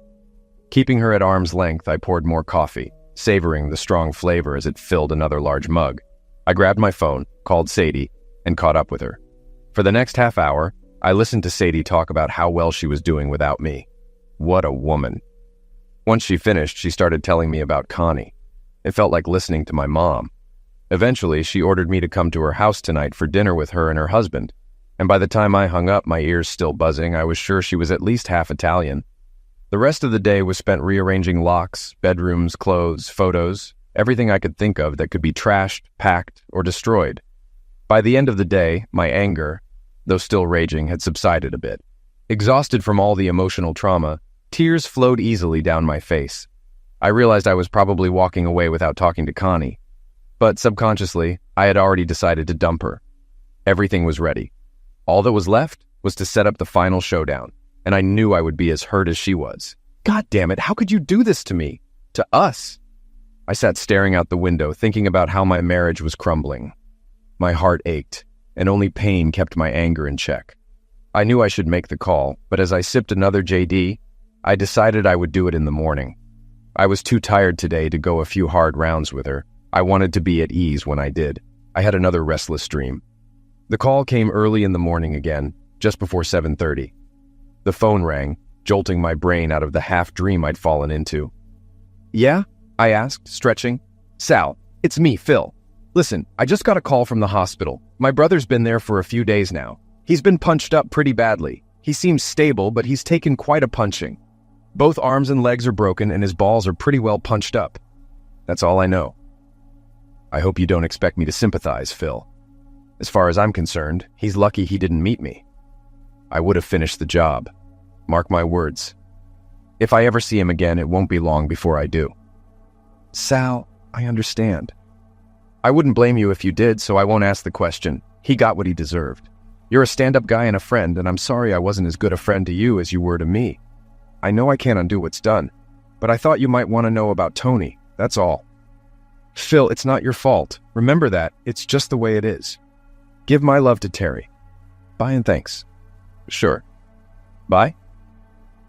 Keeping her at arm's length, I poured more coffee, savoring the strong flavor as it filled another large mug. I grabbed my phone, called Sadie, and caught up with her. For the next half hour, I listened to Sadie talk about how well she was doing without me. What a woman. Once she finished, she started telling me about Connie. It felt like listening to my mom. Eventually, she ordered me to come to her house tonight for dinner with her and her husband, and by the time I hung up, my ears still buzzing, I was sure she was at least half Italian. The rest of the day was spent rearranging locks, bedrooms, clothes, photos, everything I could think of that could be trashed, packed, or destroyed. By the end of the day, my anger, though still raging, had subsided a bit. Exhausted from all the emotional trauma, tears flowed easily down my face. I realized I was probably walking away without talking to Connie, but subconsciously, I had already decided to dump her. Everything was ready. All that was left was to set up the final showdown, and I knew I would be as hurt as she was. God damn it, how could you do this to me? To us? I sat staring out the window, thinking about how my marriage was crumbling. My heart ached, and only pain kept my anger in check. I knew I should make the call, but as I sipped another JD, I decided I would do it in the morning. I was too tired today to go a few hard rounds with her. I wanted to be at ease when I did. I had another restless dream. The call came early in the morning again, just before 7:30. The phone rang, jolting my brain out of the half-dream I'd fallen into. Yeah? I asked, stretching. Sal, it's me, Phil. Listen, I just got a call from the hospital. My brother's been there for a few days now. He's been punched up pretty badly. He seems stable, but he's taken quite a punching. Both arms and legs are broken and his balls are pretty well punched up. That's all I know. I hope you don't expect me to sympathize, Phil. As far as I'm concerned, he's lucky he didn't meet me. I would have finished the job. Mark my words. If I ever see him again, it won't be long before I do. Sal, I understand. I wouldn't blame you if you did, so I won't ask the question. He got what he deserved. You're a stand-up guy and a friend, and I'm sorry I wasn't as good a friend to you as you were to me. I know I can't undo what's done, but I thought you might want to know about Tony, that's all. Phil, it's not your fault. Remember that. It's just the way it is. Give my love to Terry. Bye and thanks. Sure. Bye?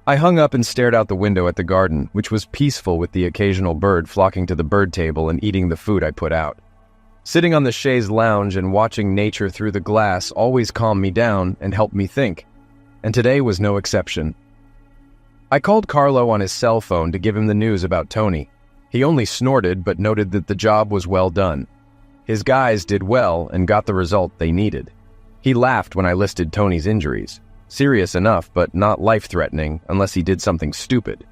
I hung up and stared out the window at the garden, which was peaceful with the occasional bird flocking to the bird table and eating the food I put out. Sitting on the chaise lounge and watching nature through the glass always calmed me down and helped me think, and today was no exception. I called Carlo on his cell phone to give him the news about Tony. He only snorted but noted that the job was well done. His guys did well and got the result they needed. He laughed when I listed Tony's injuries. Serious enough, but not life-threatening unless he did something stupid.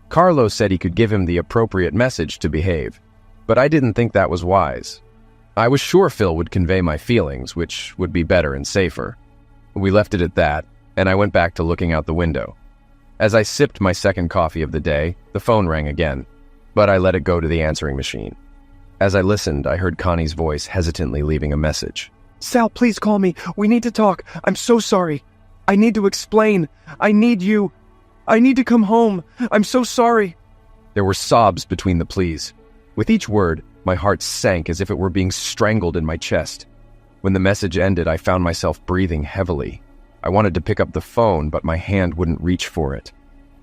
Carlo said he could give him the appropriate message to behave, but I didn't think that was wise. I was sure Phil would convey my feelings, which would be better and safer. We left it at that, and I went back to looking out the window. As I sipped my second coffee of the day, the phone rang again, but I let it go to the answering machine. As I listened, I heard Connie's voice hesitantly leaving a message. Sal, please call me. We need to talk. I'm so sorry. I need to explain. I need you. I need to come home. I'm so sorry. There were sobs between the pleas. With each word, my heart sank as if it were being strangled in my chest. When the message ended, I found myself breathing heavily. I wanted to pick up the phone, but my hand wouldn't reach for it.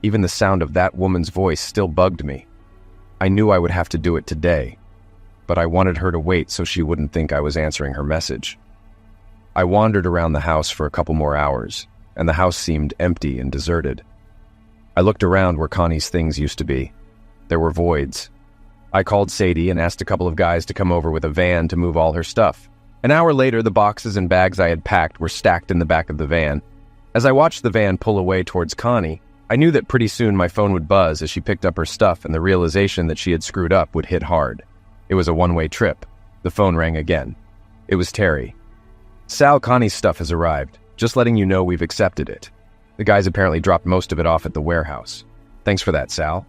Even the sound of that woman's voice still bugged me. I knew I would have to do it today, but I wanted her to wait so she wouldn't think I was answering her message. I wandered around the house for a couple more hours, and the house seemed empty and deserted. I looked around where Connie's things used to be. There were voids. I called Sadie and asked a couple of guys to come over with a van to move all her stuff. An hour later, the boxes and bags I had packed were stacked in the back of the van. As I watched the van pull away towards Connie, I knew that pretty soon my phone would buzz as she picked up her stuff, and the realization that she had screwed up would hit hard. It was a one-way trip. The phone rang again. It was Terry. "Sal, Connie's stuff has arrived. Just letting you know we've accepted it. The guys apparently dropped most of it off at the warehouse. Thanks for that, Sal.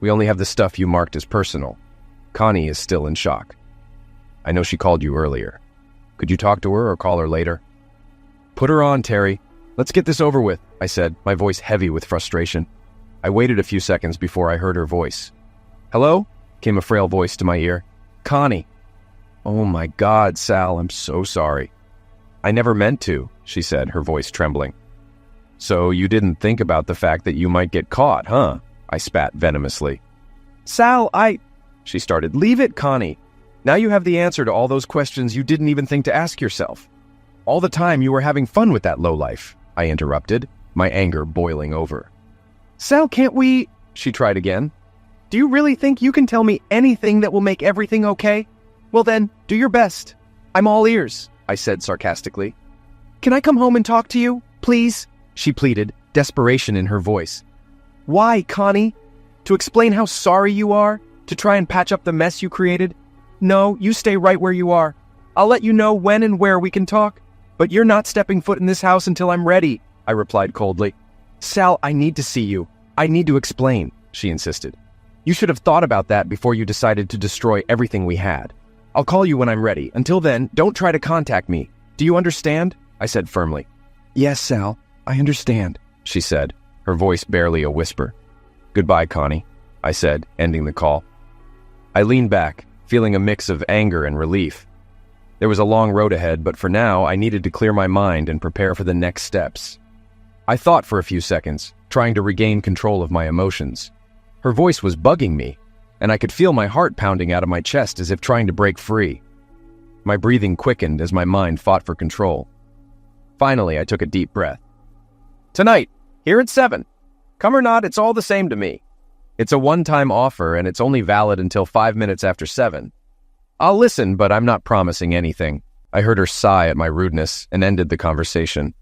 We only have the stuff you marked as personal. Connie is still in shock. I know she called you earlier. Could you talk to her or call her later?" "Put her on, Terry. Let's get this over with," I said, my voice heavy with frustration. I waited a few seconds before I heard her voice. "Hello?" came a frail voice to my ear. "Connie." "Oh my God, Sal, I'm so sorry." "I never meant to," she said, her voice trembling. "So you didn't think about the fact that you might get caught, huh?" I spat venomously. "Sal, she started. "Leave it, Connie. Now you have the answer to all those questions you didn't even think to ask yourself. All the time you were having fun with that lowlife," I interrupted, my anger boiling over. "Sal, can't we—" she tried again. "Do you really think you can tell me anything that will make everything okay? Well then, do your best. I'm all ears," I said sarcastically. "Can I come home and talk to you, please?" she pleaded, desperation in her voice. "Why, Connie? To explain how sorry you are? To try and patch up the mess you created? No, you stay right where you are. I'll let you know when and where we can talk. But you're not stepping foot in this house until I'm ready," I replied coldly. "Sal, I need to see you. I need to explain," she insisted. "You should have thought about that before you decided to destroy everything we had. I'll call you when I'm ready. Until then, don't try to contact me. Do you understand?" I said firmly. "Yes, Sal, I understand," she said, her voice barely a whisper. "Goodbye, Connie," I said, ending the call. I leaned back, feeling a mix of anger and relief. There was a long road ahead, but for now, I needed to clear my mind and prepare for the next steps. I thought for a few seconds, trying to regain control of my emotions. Her voice was bugging me, and I could feel my heart pounding out of my chest as if trying to break free. My breathing quickened as my mind fought for control. Finally, I took a deep breath. "Tonight, here at 7. Come or not, it's all the same to me. It's a one-time offer, and it's only valid until 5 minutes after 7. I'll listen, but I'm not promising anything." I heard her sigh at my rudeness and ended the conversation.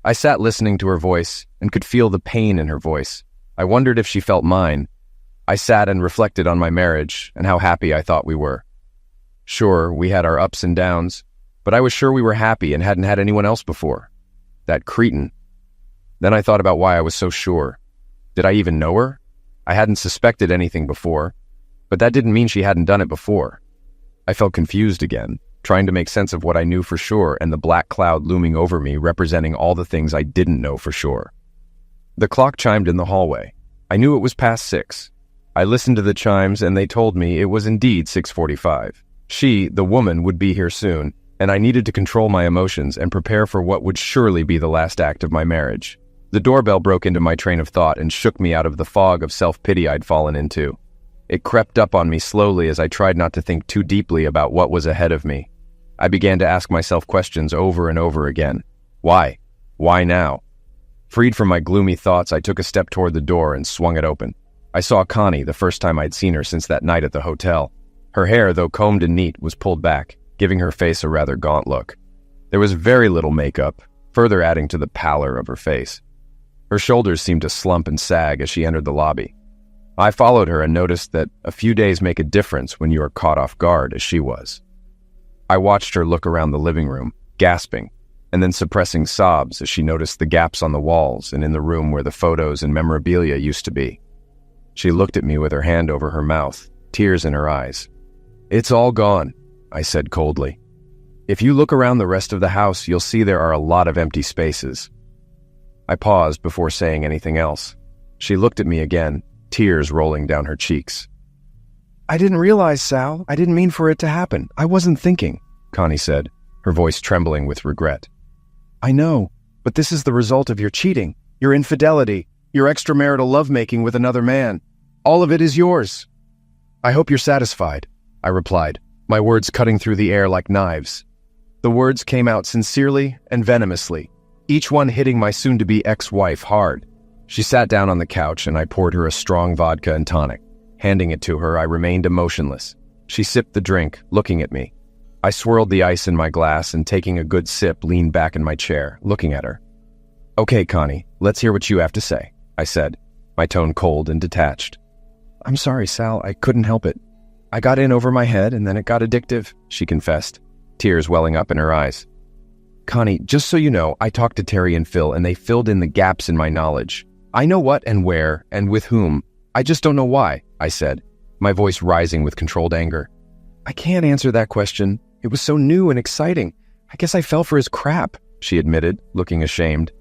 I sat listening to her voice and could feel the pain in her voice. I wondered if she felt mine. I sat and reflected on my marriage and how happy I thought we were. Sure, we had our ups and downs, but I was sure we were happy and hadn't had anyone else before. That cretin. Then I thought about why I was so sure. Did I even know her? I hadn't suspected anything before, but that didn't mean she hadn't done it before. I felt confused again, trying to make sense of what I knew for sure and the black cloud looming over me representing all the things I didn't know for sure. The clock chimed in the hallway. I knew it was past 6. I listened to the chimes and they told me it was indeed 6:45. She, the woman, would be here soon, and I needed to control my emotions and prepare for what would surely be the last act of my marriage. The doorbell broke into my train of thought and shook me out of the fog of self-pity I'd fallen into. It crept up on me slowly as I tried not to think too deeply about what was ahead of me. I began to ask myself questions over and over again. Why? Why now? Freed from my gloomy thoughts, I took a step toward the door and swung it open. I saw Connie the first time I'd seen her since that night at the hotel. Her hair, though combed and neat, was pulled back, giving her face a rather gaunt look. There was very little makeup, further adding to the pallor of her face. Her shoulders seemed to slump and sag as she entered the lobby. I followed her and noticed that a few days make a difference when you are caught off guard, as she was. I watched her look around the living room, gasping, and then suppressing sobs as she noticed the gaps on the walls and in the room where the photos and memorabilia used to be. She looked at me with her hand over her mouth, tears in her eyes. "It's all gone," I said coldly. "If you look around the rest of the house, you'll see there are a lot of empty spaces." I paused before saying anything else. She looked at me again, tears rolling down her cheeks. "I didn't realize, Sal. I didn't mean for it to happen. I wasn't thinking," Connie said, her voice trembling with regret. "I know, but this is the result of your cheating, your infidelity, your extramarital lovemaking with another man. All of it is yours." "I hope you're satisfied," I replied, my words cutting through the air like knives. The words came out sincerely and venomously, each one hitting my soon-to-be ex-wife hard. She sat down on the couch and I poured her a strong vodka and tonic. Handing it to her, I remained emotionless. She sipped the drink, looking at me. I swirled the ice in my glass and taking a good sip, leaned back in my chair, looking at her. "Okay, Connie, let's hear what you have to say," I said, my tone cold and detached. "I'm sorry, Sal, I couldn't help it. I got in over my head and then it got addictive," she confessed, tears welling up in her eyes. "Connie, just so you know, I talked to Terry and Phil and they filled in the gaps in my knowledge. I know what and where and with whom. I just don't know why," I said, my voice rising with controlled anger. "I can't answer that question. It was so new and exciting. I guess I fell for his crap," she admitted, looking ashamed.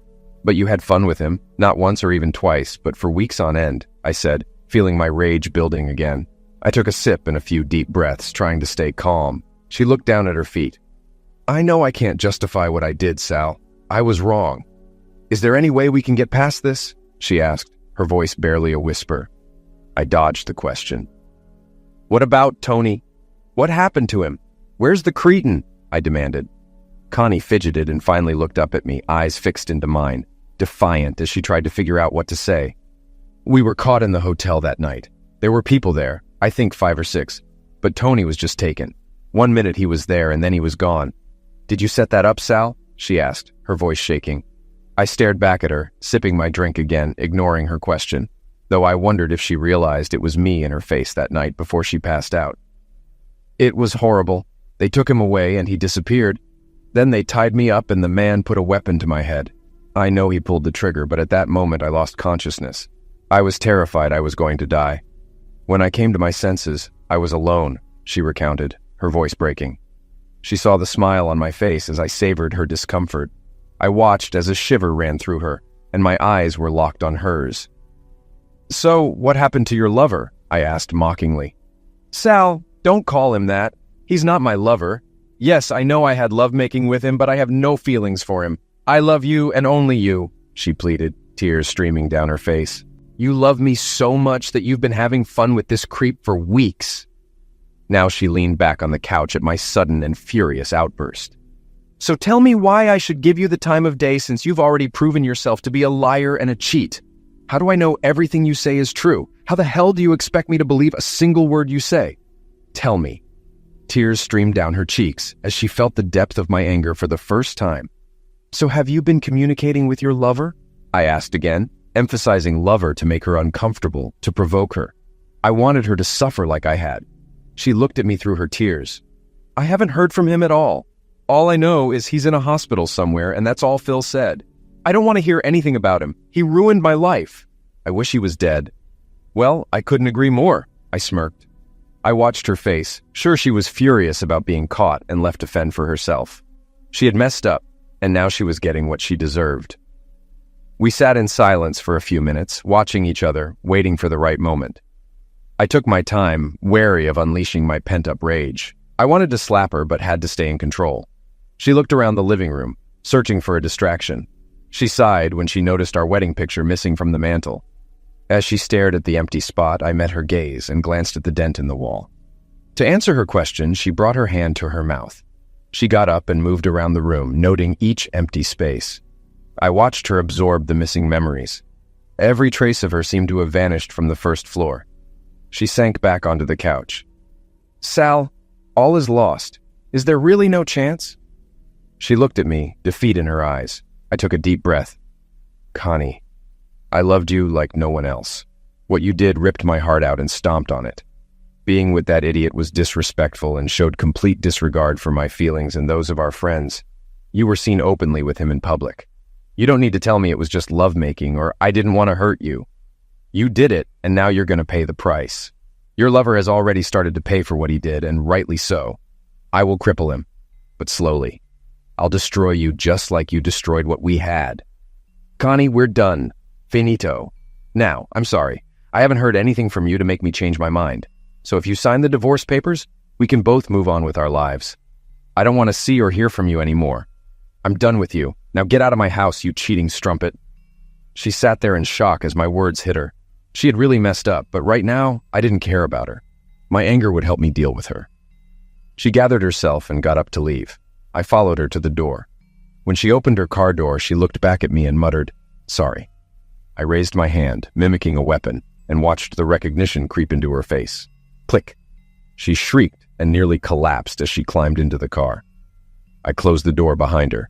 "But you had fun with him, not once or even twice, but for weeks on end," I said, feeling my rage building again. I took a sip and a few deep breaths, trying to stay calm. She looked down at her feet. "I know I can't justify what I did, Sal. I was wrong. Is there any way we can get past this?" she asked, her voice barely a whisper. I dodged the question. "What about Tony? What happened to him? Where's the cretin?" I demanded. Connie fidgeted and finally looked up at me, eyes fixed into mine, defiant as she tried to figure out what to say. "We were caught in the hotel that night. There were people there, I think 5 or 6, but Tony was just taken. 1 minute he was there and then he was gone. Did you set that up, Sal?" she asked, her voice shaking. I stared back at her, sipping my drink again, ignoring her question, though I wondered if she realized it was me in her face that night before she passed out. "It was horrible. They took him away and he disappeared. Then they tied me up and the man put a weapon to my head. I know he pulled the trigger, but at that moment I lost consciousness. I was terrified I was going to die. When I came to my senses, I was alone," she recounted, her voice breaking. She saw the smile on my face as I savored her discomfort. I watched as a shiver ran through her, and my eyes were locked on hers. "So, what happened to your lover?" I asked mockingly. "Sal, don't call him that. He's not my lover. Yes, I know I had lovemaking with him, but I have no feelings for him. I love you and only you," she pleaded, tears streaming down her face. "You love me so much that you've been having fun with this creep for weeks." Now she leaned back on the couch at my sudden and furious outburst. "So tell me why I should give you the time of day since you've already proven yourself to be a liar and a cheat. How do I know everything you say is true? How the hell do you expect me to believe a single word you say? Tell me." Tears streamed down her cheeks as she felt the depth of my anger for the first time. "So have you been communicating with your lover?" I asked again, emphasizing lover to make her uncomfortable, to provoke her. I wanted her to suffer like I had. She looked at me through her tears. "I haven't heard from him at all. All I know is he's in a hospital somewhere, and that's all Phil said. I don't want to hear anything about him. He ruined my life. I wish he was dead." "Well, I couldn't agree more," I smirked. I watched her face, sure she was furious about being caught and left to fend for herself. She had messed up, and now she was getting what she deserved. We sat in silence for a few minutes, watching each other, waiting for the right moment. I took my time, wary of unleashing my pent-up rage. I wanted to slap her, but had to stay in control. She looked around the living room, searching for a distraction. She sighed when she noticed our wedding picture missing from the mantel. As she stared at the empty spot, I met her gaze and glanced at the dent in the wall. To answer her question, she brought her hand to her mouth. She got up and moved around the room, noting each empty space. I watched her absorb the missing memories. Every trace of her seemed to have vanished from the first floor. She sank back onto the couch. "Sal, all is lost. Is there really no chance?" She looked at me, defeat in her eyes. I took a deep breath. "Connie, I loved you like no one else. What you did ripped my heart out and stomped on it. Being with that idiot was disrespectful and showed complete disregard for my feelings and those of our friends. You were seen openly with him in public. You don't need to tell me it was just lovemaking or I didn't want to hurt you. You did it, and now you're going to pay the price. Your lover has already started to pay for what he did, and rightly so. I will cripple him, but slowly. I'll destroy you just like you destroyed what we had. Connie, we're done. Finito. Now, I'm sorry. I haven't heard anything from you to make me change my mind. So if you sign the divorce papers, we can both move on with our lives." I don't want to see or hear from you anymore. I'm done with you. Now get out of my house, you cheating strumpet." She sat there in shock as my words hit her. She had really messed up, but right now, I didn't care about her. My anger would help me deal with her. She gathered herself and got up to leave. I followed her to the door. When she opened her car door, she looked back at me and muttered, "Sorry." I raised my hand, mimicking a weapon, and watched the recognition creep into her face. Click. She shrieked and nearly collapsed as she climbed into the car. I closed the door behind her.